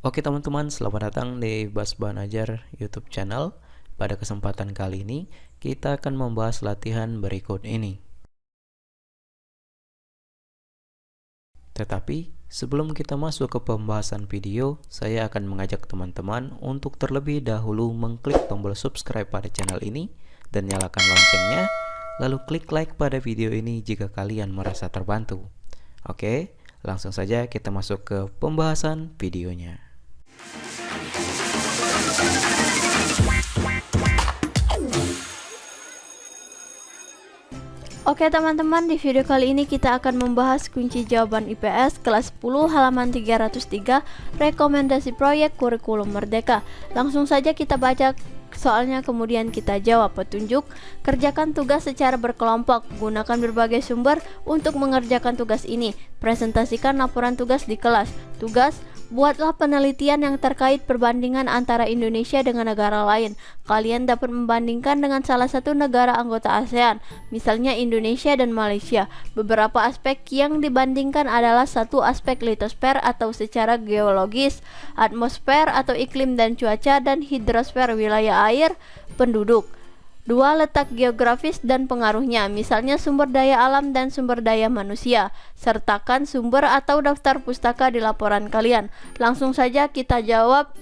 Oke teman-teman, selamat datang di Bas Banajar YouTube channel. Pada kesempatan kali ini, kita akan membahas latihan berikut ini. Tetapi, sebelum kita masuk ke pembahasan video, saya akan mengajak teman-teman untuk terlebih dahulu mengklik tombol subscribe pada channel ini dan nyalakan loncengnya, lalu klik like pada video ini jika kalian merasa terbantu. Oke, langsung saja kita masuk ke pembahasan videonya. Oke teman-teman, di video kali ini kita akan membahas kunci jawaban IPS kelas 10 halaman 303 rekomendasi proyek kurikulum merdeka. Langsung saja kita baca soalnya kemudian kita jawab. Petunjuk: kerjakan tugas secara berkelompok, gunakan berbagai sumber untuk mengerjakan tugas ini. Presentasikan laporan tugas di kelas. Tugas: buatlah penelitian yang terkait perbandingan antara Indonesia dengan negara lain. Kalian dapat membandingkan dengan salah satu negara anggota ASEAN, misalnya Indonesia dan Malaysia. Beberapa aspek yang dibandingkan adalah: satu, aspek litosfer atau secara geologis, atmosfer atau iklim dan cuaca, dan hidrosfer wilayah air, penduduk. 2. Letak geografis dan pengaruhnya, misalnya sumber daya alam dan sumber daya manusia. Sertakan sumber atau daftar pustaka di laporan kalian. Langsung saja kita jawab.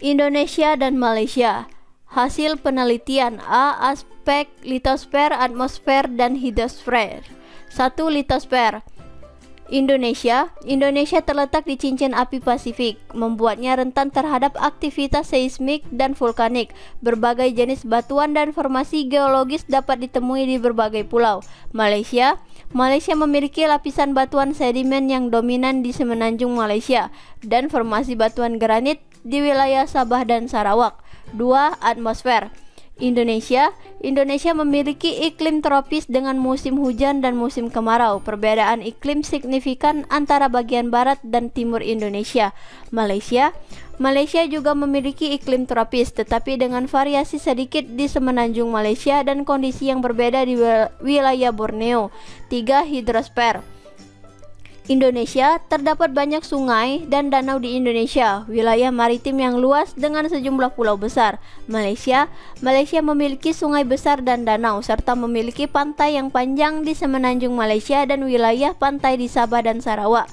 Indonesia dan Malaysia. Hasil penelitian: A. Aspek litosfer, atmosfer, dan hidrosfer. 1. Litosfer. Indonesia terletak di cincin api Pasifik, membuatnya rentan terhadap aktivitas seismik dan vulkanik. Berbagai jenis batuan dan formasi geologis dapat ditemui di berbagai pulau. Malaysia memiliki lapisan batuan sedimen yang dominan di semenanjung Malaysia dan formasi batuan granit di wilayah Sabah dan Sarawak. 2. Atmosfer. Indonesia memiliki iklim tropis dengan musim hujan dan musim kemarau. Perbedaan iklim signifikan antara bagian barat dan timur Indonesia. Malaysia juga memiliki iklim tropis, tetapi dengan variasi sedikit di semenanjung Malaysia dan kondisi yang berbeda di wilayah Borneo. 3. Hidrosfer. Indonesia terdapat banyak sungai dan danau di Indonesia, wilayah maritim yang luas dengan sejumlah pulau besar. Malaysia memiliki sungai besar dan danau, serta memiliki pantai yang panjang di semenanjung Malaysia dan wilayah pantai di Sabah dan Sarawak.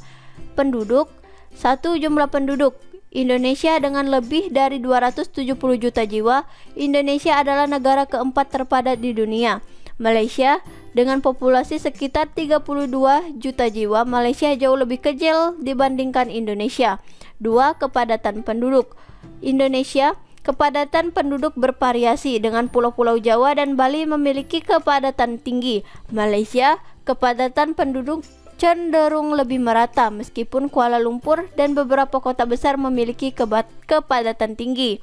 Penduduk. 1. Jumlah penduduk. Indonesia dengan lebih dari 270 juta jiwa. Indonesia adalah negara keempat terpadat di dunia. Malaysia dengan populasi sekitar 32 juta jiwa. Malaysia jauh lebih kecil dibandingkan Indonesia. 2. Kepadatan penduduk. Indonesia kepadatan penduduk bervariasi, dengan pulau-pulau Jawa dan Bali memiliki kepadatan tinggi. Malaysia kepadatan penduduk cenderung lebih merata, meskipun Kuala Lumpur dan beberapa kota besar memiliki kepadatan tinggi.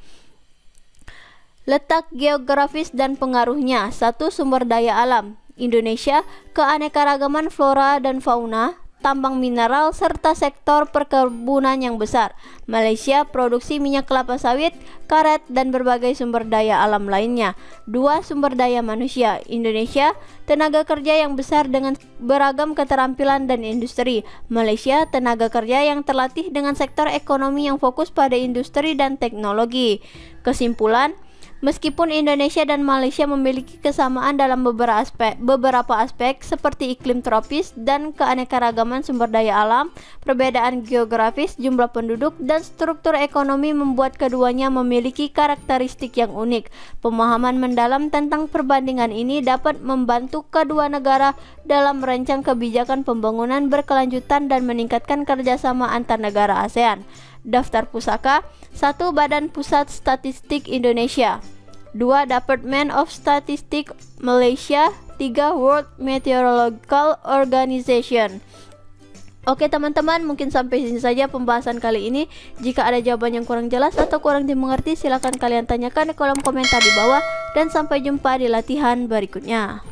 Letak geografis dan pengaruhnya. 1. Sumber daya alam. Indonesia keanekaragaman flora dan fauna, tambang mineral, serta sektor perkebunan yang besar. Malaysia produksi minyak kelapa sawit, karet, dan berbagai sumber daya alam lainnya. 2. Sumber daya manusia. Indonesia tenaga kerja yang besar dengan beragam keterampilan dan industri. Malaysia tenaga kerja yang terlatih dengan sektor ekonomi yang fokus pada industri dan teknologi. Kesimpulan: meskipun Indonesia dan Malaysia memiliki kesamaan dalam beberapa aspek seperti iklim tropis dan keanekaragaman sumber daya alam, perbedaan geografis, jumlah penduduk, dan struktur ekonomi membuat keduanya memiliki karakteristik yang unik. Pemahaman mendalam tentang perbandingan ini dapat membantu kedua negara dalam merancang kebijakan pembangunan berkelanjutan dan meningkatkan kerjasama antar negara ASEAN. Daftar pusaka. 1. Badan Pusat Statistik Indonesia. 2. Department of Statistics Malaysia. 3. World Meteorological Organization. Oke teman-teman, mungkin sampai sini saja pembahasan kali ini. Jika ada jawaban yang kurang jelas atau kurang dimengerti, silakan kalian tanyakan di kolom komentar di bawah. Dan sampai jumpa di latihan berikutnya.